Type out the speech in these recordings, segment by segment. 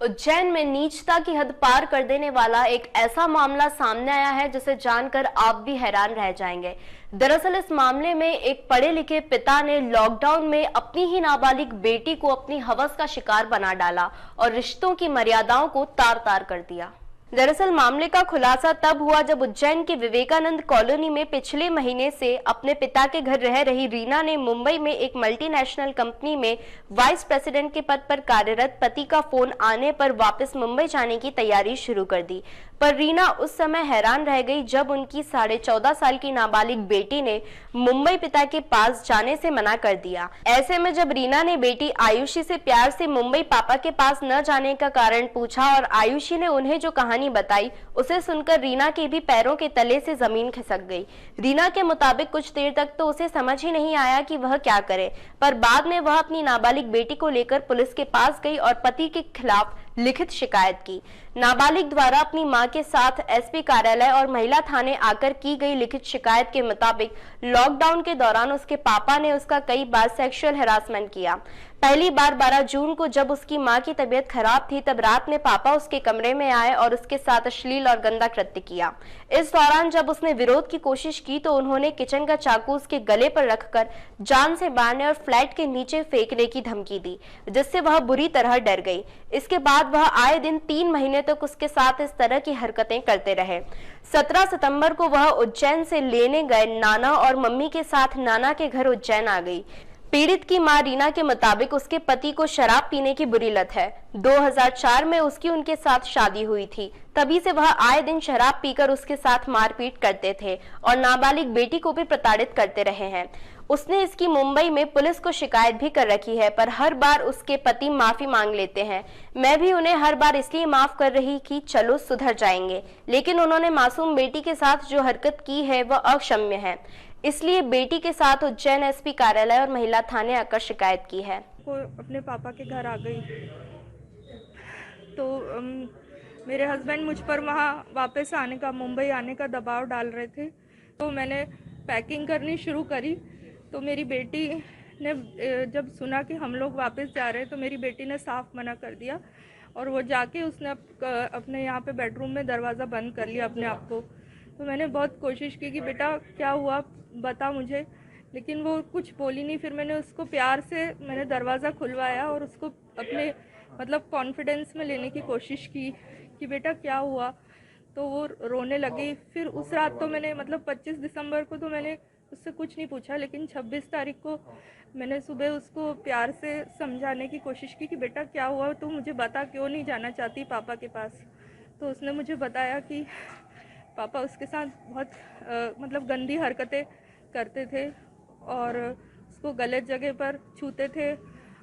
उज्जैन में नीचता की हद पार कर देने वाला एक ऐसा मामला सामने आया है जिसे जानकर आप भी हैरान रह जाएंगे। दरअसल इस मामले में एक पढ़े लिखे पिता ने लॉकडाउन में अपनी ही नाबालिग बेटी को अपनी हवस का शिकार बना डाला और रिश्तों की मर्यादाओं को तार तार कर दिया। दरअसल मामले का खुलासा तब हुआ जब उज्जैन की विवेकानंद कॉलोनी में पिछले महीने से अपने पिता के घर रह रही रीना ने मुंबई में एक मल्टीनेशनल कंपनी में वाइस प्रेसिडेंट के पद पर कार्यरत पति का फोन आने पर वापस मुंबई जाने की तैयारी शुरू कर दी। पर रीना उस समय हैरान रह गई जब उनकी 14.5 साल की नाबालिग बेटी ने मुंबई पिता के पास जाने से मना कर दिया। ऐसे में जब रीना ने बेटी आयुषी से प्यार से मुंबई पापा के पास न जाने का कारण पूछा और आयुषी ने उन्हें जो कहानी बताई उसे सुनकर रीना के भी पैरों के तले से जमीन खिसक गई। रीना के मुताबिक कुछ देर तक तो उसे समझ ही नहीं आया कि वह क्या करे, पर बाद में वह अपनी नाबालिग बेटी को लेकर पुलिस के पास गई और पति के खिलाफ लिखित शिकायत की। नाबालिग द्वारा अपनी मां के साथ एसपी कार्यालय और महिला थाने आकर की गई लिखित शिकायत के मुताबिक लॉकडाउन के दौरान उसके पापा ने उसका कई बार सेक्सुअल हैरासमेंट किया। पहली बार 12 जून को जब उसकी मां की तबीयत खराब थी तब रात में पापा उसके कमरे में आए और उसके साथ अश्लील और गंदा कृत्य किया। इस दौरान जब उसने विरोध की कोशिश की तो उन्होंने किचन का चाकू उसके गले पर रखकर जान से मारने और फ्लैट के नीचे फेंकने की धमकी दी, जिससे वह बुरी तरह डर गई। इसके बाद वह आए दिन 3 महीने तक उसके साथ इस तरह की हरकतें करते रहे। 17 सितंबर को वह उज्जैन से लेने गए नाना और मम्मी के साथ नाना के घर उज्जैन आ गई। पीड़ित की मां रीना के मुताबिक उसके पति को शराब पीने की बुरी लत है। 2004 में उसकी उनके साथ शादी हुई थी, तभी से वह आए दिन शराब पीकर उसके साथ मारपीट करते थे और नाबालिग बेटी को भी प्रताड़ित करते रहे हैं। उसने इसकी मुंबई में पुलिस को शिकायत भी कर रखी है, पर हर बार उसके पति माफी मांग लेते हैं। मैं भी उन्हें हर बार इसलिए माफ कर रही कि चलो सुधर जाएंगे, लेकिन उन्होंने मासूम बेटी के साथ जो हरकत की है वह अक्षम्य है, इसलिए बेटी के साथ उज्जैन एसपी कार्यालय और महिला थाने आकर शिकायत की है। को अपने पापा के घर आ गई तो मेरे हस्बैंड मुझ पर वहाँ वापस आने का, मुंबई आने का दबाव डाल रहे थे। तो मैंने पैकिंग करनी शुरू करी तो मेरी बेटी ने जब सुना कि हम लोग वापस जा रहे हैं तो मेरी बेटी ने साफ मना कर दिया और वो जाके उसने अपने यहाँ पे बेडरूम में दरवाज़ा बंद कर लिया अपने आप को। तो मैंने बहुत कोशिश की कि बेटा क्या हुआ बता मुझे, लेकिन वो कुछ बोली नहीं। फिर मैंने उसको प्यार से दरवाज़ा खुलवाया और उसको अपने मतलब कॉन्फिडेंस में लेने की कोशिश की कि बेटा क्या हुआ, तो वो रोने लगी। फिर उस रात तो मैंने 25 दिसंबर को तो मैंने उससे कुछ नहीं पूछा, लेकिन 26 तारीख को मैंने सुबह उसको प्यार से समझाने की कोशिश की कि बेटा क्या हुआ, तू मुझे बता, क्यों नहीं जाना चाहती पापा के पास। तो उसने मुझे बताया कि पापा उसके साथ बहुत गंदी हरकतें करते थे और उसको गलत जगह पर छूते थे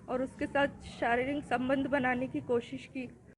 और उसके साथ शारीरिक संबंध बनाने की कोशिश की।